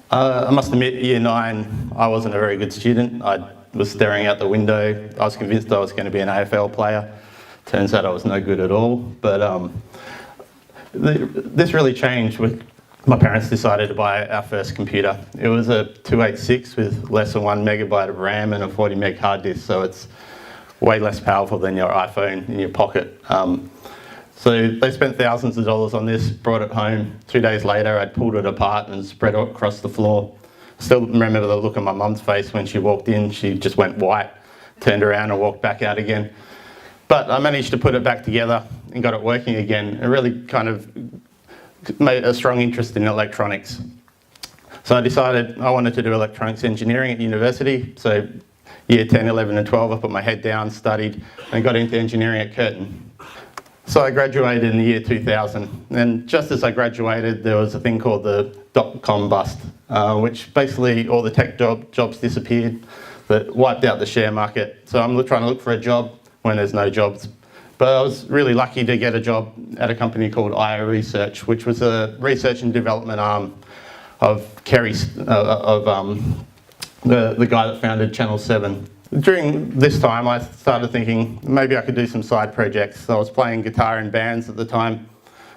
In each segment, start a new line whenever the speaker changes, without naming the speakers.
I must admit, year 9, I wasn't a very good student. I was staring out the window. I was convinced I was going to be an AFL player. Turns out I was no good at all. But this really changed when my parents decided to buy our first computer. It was a 286 with less than 1 megabyte of RAM and a 40 meg hard disk, so it's way less powerful than your iPhone in your pocket. So they spent thousands of dollars on this, brought it home. 2 days later, I'd pulled it apart and spread it across the floor. Still remember the look on my mum's face when she walked in. She just went white, turned around and walked back out again. But I managed to put it back together and got it working again. It really kind of made a strong interest in electronics. So I decided I wanted to do electronics engineering at university. So year 10, 11 and 12, I put my head down, studied and got into engineering at Curtin. So I graduated in the year 2000, and just as I graduated, there was a thing called the dot-com bust, which basically all the tech jobs disappeared, that wiped out the share market. So I'm trying to look for a job when there's no jobs. But I was really lucky to get a job at a company called IO Research, which was a research and development arm of the guy that founded Channel 7. During this time, I started thinking maybe I could do some side projects. I was playing guitar in bands at the time.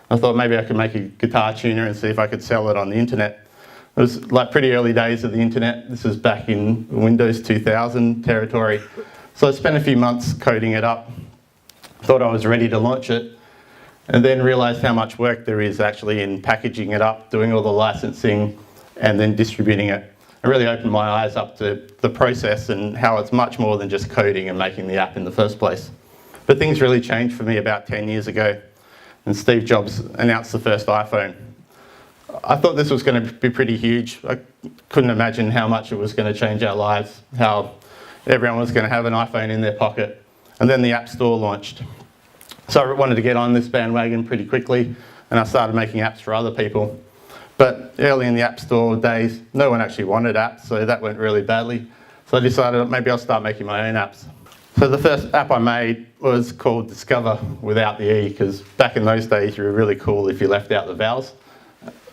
I thought maybe I could make a guitar tuner and see if I could sell it on the internet. It was like pretty early days of the internet. This was back in Windows 2000 territory. So I spent a few months coding it up. Thought I was ready to launch it, and then realised how much work there is actually in packaging it up, doing all the licensing, and then distributing it. It really opened my eyes up to the process and how it's much more than just coding and making the app in the first place. But things really changed for me about 10 years ago, and Steve Jobs announced the first iPhone. I thought this was going to be pretty huge. I couldn't imagine how much it was going to change our lives, how everyone was going to have an iPhone in their pocket. And then the App Store launched. So I wanted to get on this bandwagon pretty quickly, and I started making apps for other people. But early in the App Store days, no one actually wanted apps, so that went really badly. So I decided maybe I'll start making my own apps. So the first app I made was called Discovr without the E, because back in those days you were really cool if you left out the vowels.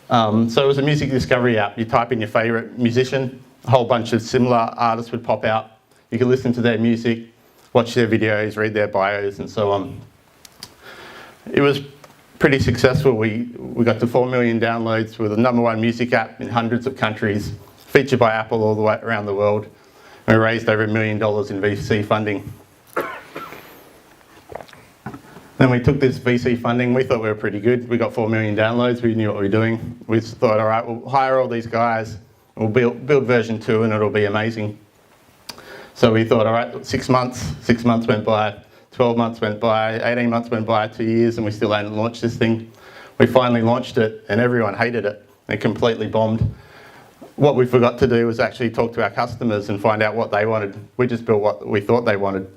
So it was a music discovery app. You type in your favourite musician, a whole bunch of similar artists would pop out. You could listen to their music, watch their videos, read their bios and so on. It was pretty successful. We got to 4 million downloads with the #1 music app in hundreds of countries, featured by Apple all the way around the world. We raised over $1 million in VC funding. Then we took this VC funding. We thought we were pretty good. We got 4 million downloads. We knew what we were doing. We thought, all right, we'll hire all these guys. We'll build version 2 and it'll be amazing. So we thought, all right, 6 months. 6 months went by. 12 months went by, 18 months went by, 2 years, and we still hadn't launched this thing. We finally launched it, and everyone hated it. It completely bombed. What we forgot to do was actually talk to our customers and find out what they wanted. We just built what we thought they wanted.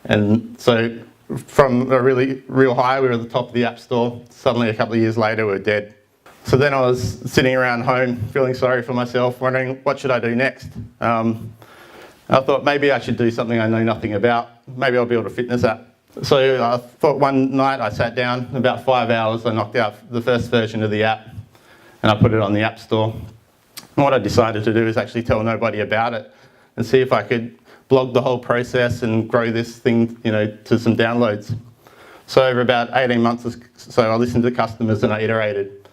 And so from a real high, we were at the top of the App Store. Suddenly, a couple of years later, we were dead. So then I was sitting around home, feeling sorry for myself, wondering, what should I do next? I thought maybe I should do something I know nothing about. Maybe I'll build a fitness app. So I thought one night I sat down, about 5 hours, I knocked out the first version of the app and I put it on the App Store. And what I decided to do is actually tell nobody about it and see if I could blog the whole process and grow this thing, to some downloads. So over about 18 months or so, I listened to customers and I iterated.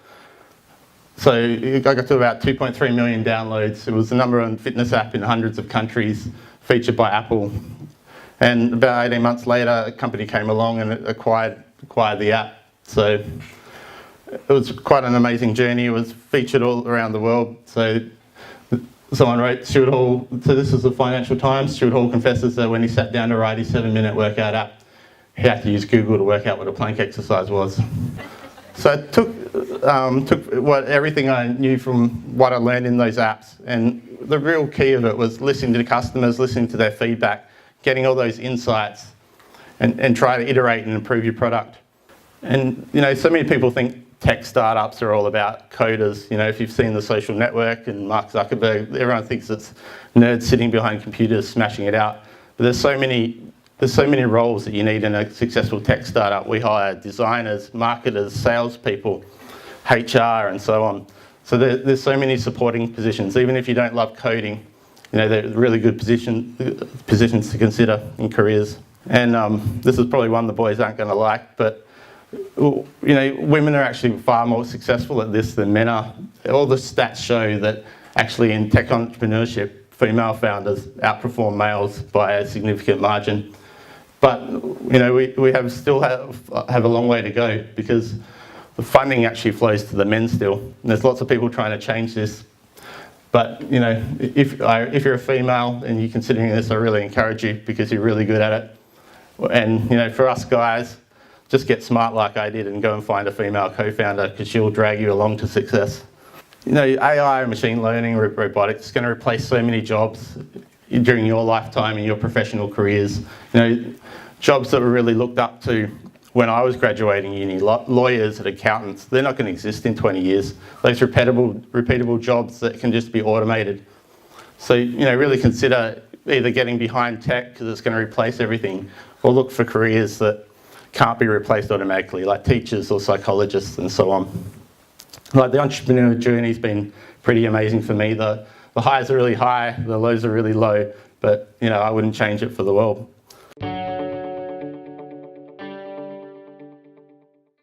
So I got to about 2.3 million downloads. It was the #1 fitness app in hundreds of countries, featured by Apple. And about 18 months later, a company came along and it acquired the app. So it was quite an amazing journey. It was featured all around the world. So someone wrote, Stuart Hall, so this is the Financial Times, Stuart Hall confesses that when he sat down to write his 7-minute workout app, he had to use Google to work out what a plank exercise was. So I took everything I knew from what I learned in those apps, and the real key of it was listening to customers, listening to their feedback, getting all those insights, and try to iterate and improve your product. And so many people think tech startups are all about coders. If you've seen The Social Network and Mark Zuckerberg, everyone thinks it's nerds sitting behind computers smashing it out. But there's so many roles that you need in a successful tech startup. We hire designers, marketers, salespeople, HR, and so on. So there's so many supporting positions. Even if you don't love coding, you know, they're really good positions to consider in careers. And this is probably one the boys aren't going to like, but you know, women are actually far more successful at this than men are. All the stats show that actually in tech entrepreneurship, female founders outperform males by a significant margin. But you know, we still have a long way to go, because the funding actually flows to the men still. And there's lots of people trying to change this. But you know, if you're a female and you're considering this, I really encourage you, because you're really good at it. And you know, for us guys, just get smart like I did and go and find a female co-founder, because she'll drag you along to success. You know, AI, machine learning, robotics is going to replace so many jobs during your lifetime and your professional careers. You know, jobs that were really looked up to when I was graduating uni, lawyers and accountants, they're not going to exist in 20 years. Those repeatable jobs that can just be automated. So, you know, really consider either getting behind tech because it's going to replace everything, or look for careers that can't be replaced automatically, like teachers or psychologists and so on. Like, the entrepreneur journey's been pretty amazing for me. The highs are really high, the lows are really low, but you know, I wouldn't change it for the world.